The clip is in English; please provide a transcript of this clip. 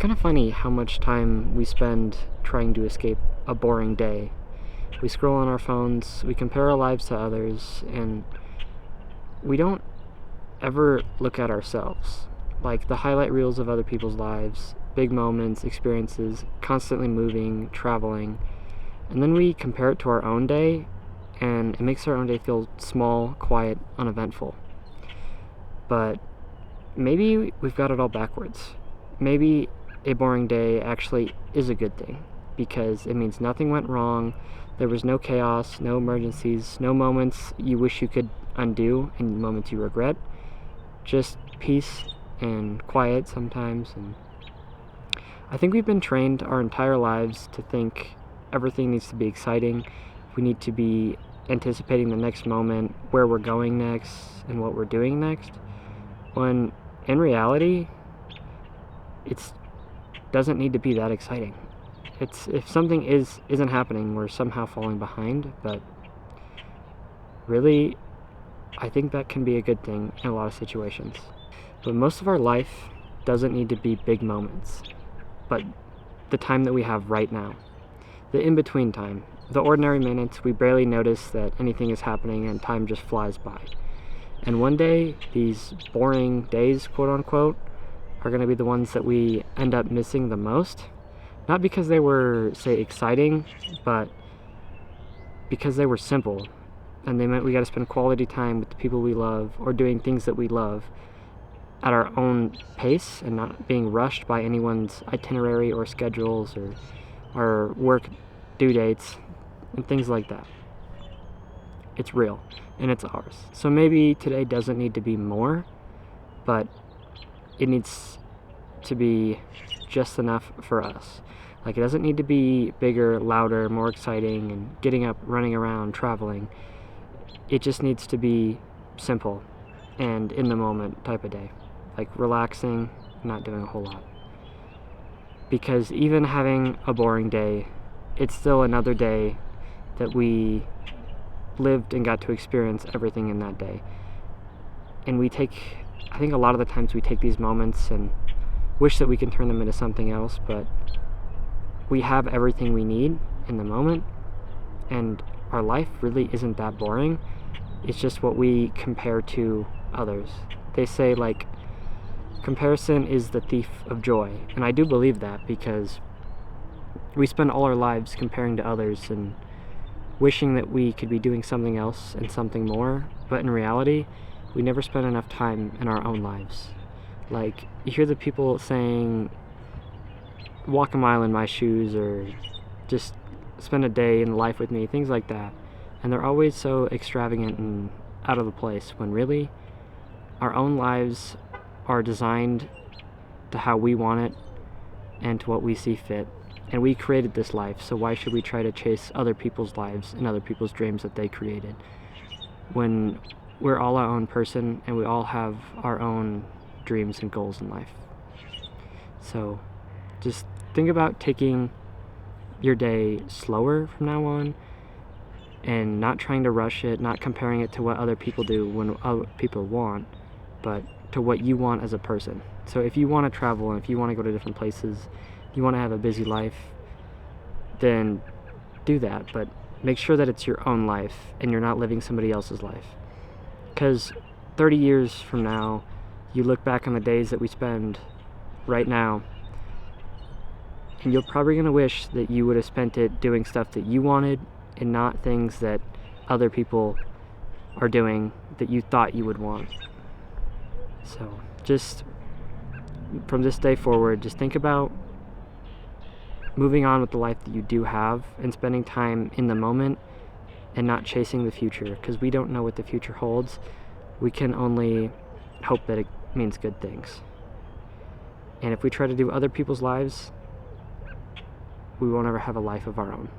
kind of funny how much time we spend trying to escape a boring day. We scroll on our phones, we compare our lives to others, and we don't ever look at ourselves. Like the highlight reels of other people's lives, big moments, experiences, constantly moving, traveling, and then we compare it to our own day, and it makes our own day feel small, quiet, uneventful. But maybe we've got it all backwards. Maybe a boring day actually is a good thing because it means nothing went wrong. There was no chaos, no emergencies, no moments you wish you could undo and moments you regret. Just peace and quiet sometimes. And I think we've been trained our entire lives to think everything needs to be exciting. We need to be anticipating the next moment, where we're going next, and what we're doing next. When in reality, it doesn't need to be that exciting. It's if something isn't happening, we're somehow falling behind. But really, I think that can be a good thing in a lot of situations. But most of our life doesn't need to be big moments, but the time that we have right now, the in-between time, the ordinary minutes. We barely notice that anything is happening and time just flies by. And one day, these boring days, quote unquote, are going to be the ones that we end up missing the most. Not because they were, say, exciting, but because they were simple. And they meant we got to spend quality time with the people we love or doing things that we love at our own pace and not being rushed by anyone's itinerary or schedules or our work due dates and things like that. It's real and it's ours. So maybe today doesn't need to be more, but it needs to be just enough for us. Like it doesn't need to be bigger, louder, more exciting, and getting up, running around, traveling. It just needs to be simple and in the moment type of day. Like relaxing, not doing a whole lot. Because even having a boring day, it's still another day that we lived and got to experience everything in that day. And I think a lot of the times we take these moments and wish that we can turn them into something else, but we have everything we need in the moment, and our life really isn't that boring. It's just what we compare to others. They say, like, comparison is the thief of joy, and I do believe that because we spend all our lives comparing to others and wishing that we could be doing something else and something more, but in reality, we never spend enough time in our own lives. Like, you hear the people saying, walk a mile in my shoes, or just spend a day in life with me, things like that. And they're always so extravagant and out of the place, when really, our own lives are designed to how we want it and to what we see fit. And we created this life, so why should we try to chase other people's lives and other people's dreams that they created? When we're all our own person and we all have our own dreams and goals in life. So just think about taking your day slower from now on and not trying to rush it, not comparing it to what other people do when other people want, but to what you want as a person. So if you want to travel and if you want to go to different places, you want to have a busy life, then do that, but make sure that it's your own life and you're not living somebody else's life. Because 30 years from now, you look back on the days that we spend right now, and you're probably going to wish that you would have spent it doing stuff that you wanted and not things that other people are doing that you thought you would want. So just from this day forward, just think about moving on with the life that you do have and spending time in the moment and not chasing the future, because we don't know what the future holds. We can only hope that it means good things. And if we try to do other people's lives, we won't ever have a life of our own.